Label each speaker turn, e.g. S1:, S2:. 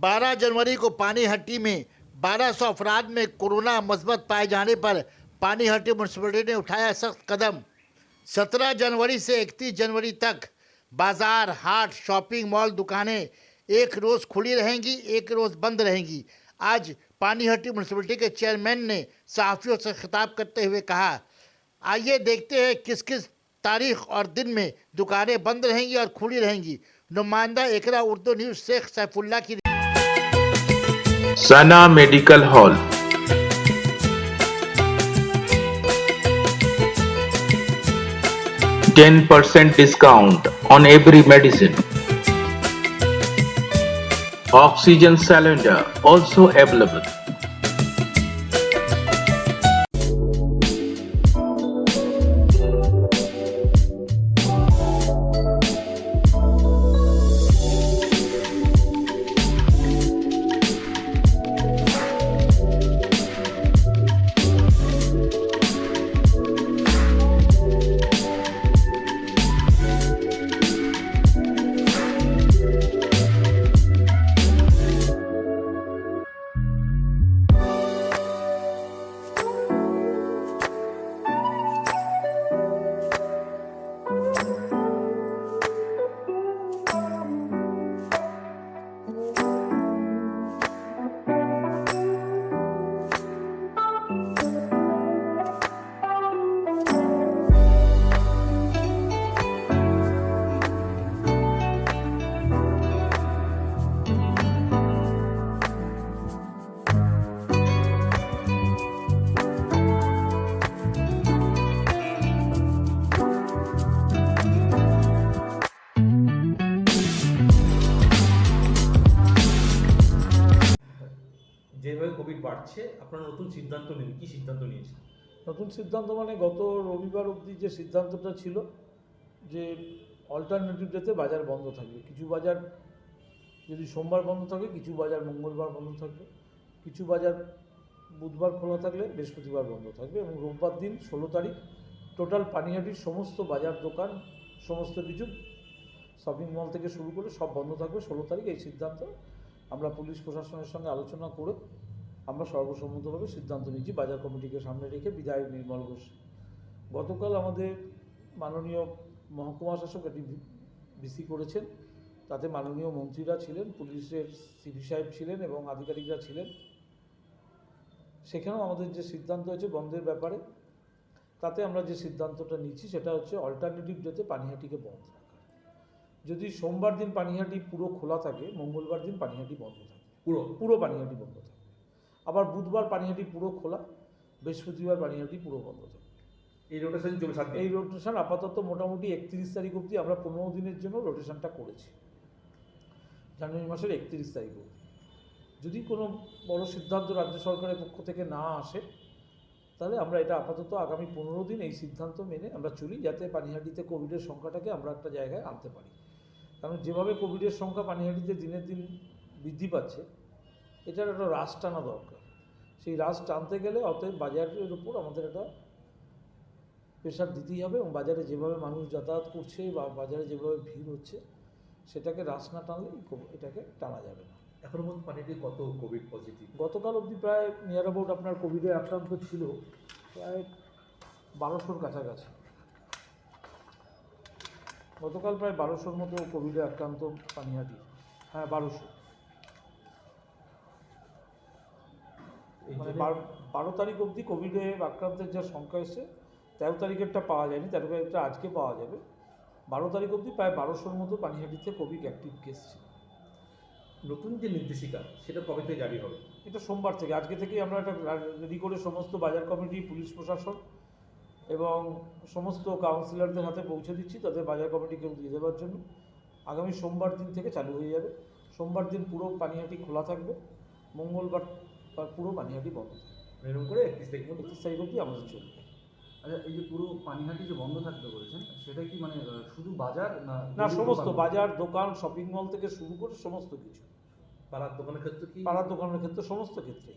S1: 12 जनवरी को पानीहट्टी में 1200 अफराद में कोरोना मस्बत पाए जाने पर पानीहट्टी म्यूनसिपलिटी ने उठाया सख्त कदम। 17 जनवरी से 31 जनवरी तक बाजार, हाट, शॉपिंग मॉल, दुकानें एक रोज़ खुली रहेंगी, एक रोज़ बंद रहेंगी। आज पानीहट्टी म्यूनसिपलिटी के चेयरमैन ने सहाफ़ियों से खिताब करते हुए कहा, आइए देखते हैं किस किस तारीख और दिन में दुकानें बंद रहेंगी और खुली रहेंगी। नुमाइंदा एकरा उर्दू न्यूज़ शेख सैफुल्ला की।
S2: सना medical hall, %10 discount on every medicine. Oxygen cylinder also available.
S3: যেভাবে কোভিড বাড়ছে আপনারা নতুন সিদ্ধান্ত নিন, কি সিদ্ধান্ত নিয়েছেন?
S4: নতুন সিদ্ধান্ত মানে গত রবিবার অবধি যে সিদ্ধান্তটা ছিল যে অল্টারনেটিভ ডেতে বাজার বন্ধ থাকবে। কিছু বাজার যদি সোমবার বন্ধ থাকে, কিছু বাজার মঙ্গলবার বন্ধ থাকবে, কিছু বাজার বুধবার খোলা থাকলে বৃহস্পতিবার বন্ধ থাকবে এবং রোববার দিন 16 তারিখ টোটাল পানিহাটির সমস্ত বাজার, দোকান, সমস্ত কিছু শপিং মল থেকে শুরু করে সব বন্ধ থাকবে 16 তারিখ। এই সিদ্ধান্ত আমরা পুলিশ প্রশাসনের সঙ্গে আলোচনা করে আমরা সর্বসম্মতভাবে সিদ্ধান্ত নিয়েছি বাজার কমিটিকে সামনে রেখে। বিধায়ক নির্মল ঘোষ গতকাল আমাদের মাননীয় মহকুমা শাসক এটি ভিসি করেছেন, তাতে মাননীয় মন্ত্রীরা ছিলেন, পুলিশের সিপি সাহেব ছিলেন এবং আধিকারিকরা ছিলেন। সেখানেও আমাদের যে সিদ্ধান্ত হয়েছে বন্ধের ব্যাপারে, তাতে আমরা যে সিদ্ধান্তটা নিচ্ছি সেটা হচ্ছে অল্টারনেটিভ ডেতে পানিহাটিকে বন্ধ রাখা। যদি সোমবার দিন পানিহাটি পুরো খোলা থাকে, মঙ্গলবার দিন পানিহাটি বন্ধ থাকে, পুরো পানিহাটি বন্ধ থাকে। আবার বুধবার পানিহাটি পুরো খোলা, বৃহস্পতিবার পানিহাটি পুরো বন্ধ থাকে।
S3: এই রোটেশন চলবে?
S4: এই রোটেশন আপাতত মোটামুটি 31 তারিখ অবধি আমরা 15 দিনের জন্য রোটেশনটা করেছি, জানুয়ারি মাসের 31 তারিখ অবধি। যদি কোনো বড় সিদ্ধান্ত রাজ্য সরকারের পক্ষ থেকে না আসে, তাহলে আমরা এটা আপাতত আগামী 15 দিন এই সিদ্ধান্ত মেনে আমরা চলি, যাতে পানিহাটিতে কোভিডের সংখ্যাটাকে আমরা একটা জায়গায় আনতে পারি। কারণ যেভাবে কোভিডের সংখ্যা পানিহাটিতে দিনের দিন বৃদ্ধি পাচ্ছে, এটার একটা হ্রাস টানা দরকার। সেই হ্রাস টানতে গেলে অতএব বাজারের উপর আমাদের একটা প্রেশার দিতেই হবে এবং বাজারে যেভাবে মানুষ যাতায়াত করছে বা বাজারে যেভাবে ভিড় হচ্ছে, সেটাকে হ্রাস না টানলে এটাকে টানা যাবে না।
S3: এখনো পর্যন্ত পানিহাটি কত কোভিড পজিটিভ?
S4: গতকাল অবধি প্রায় নিয়ার অ্যাবাউট আপনার কোভিডে আক্রান্ত ছিল প্রায় 1200-র কাছাকাছি। গতকাল প্রায় 1200-র মতো কোভিডে আক্রান্ত পানিহাটি। হ্যাঁ, 1200। মানে 12 তারিখ অবধি কোভিডে আক্রান্তের যা সংখ্যা এসছে, 13 তারিখেরটা পাওয়া যায়নি, 13 তারিখটা আজকে পাওয়া যাবে। 12 তারিখ অবধি প্রায় 1200-র মতো পানিহাটিতে কোভিড অ্যাক্টিভ কেস ছিল।
S3: নতুন যে নির্দেশিকা সেটা কবে থেকে জারি হবে?
S4: এটা সোমবার থেকে। আজকে থেকেই আমরা এটা রেডি করে সমস্ত বাজার কমিটি, পুলিশ প্রশাসন এবং সমস্ত কাউন্সিলরদের হাতে পৌঁছে দিচ্ছি, তাদের বাজার কমিটিকে দিয়ে দেওয়ার জন্য। আগামী সোমবার দিন থেকে চালু হয়ে যাবে। সোমবার দিন পুরো পানিহাটি খোলা থাকবে, মঙ্গলবার পুরো পানিহাটি বন্ধ থাকবে।
S3: এরকম করে 31
S4: তারিখ অবধি আমাদের চলবে।
S5: আচ্ছা, এই যে পুরো পানিহাটি যে বন্ধ থাকতে বলেছেন, সেটা কি মানে শুধু বাজার
S4: না, সমস্ত বাজার, দোকান, শপিং মল থেকে শুরু করে সমস্ত কিছু।
S3: পাড়ার দোকানের ক্ষেত্রে কি?
S4: পাড়ার দোকানের ক্ষেত্রে সমস্ত ক্ষেত্রে।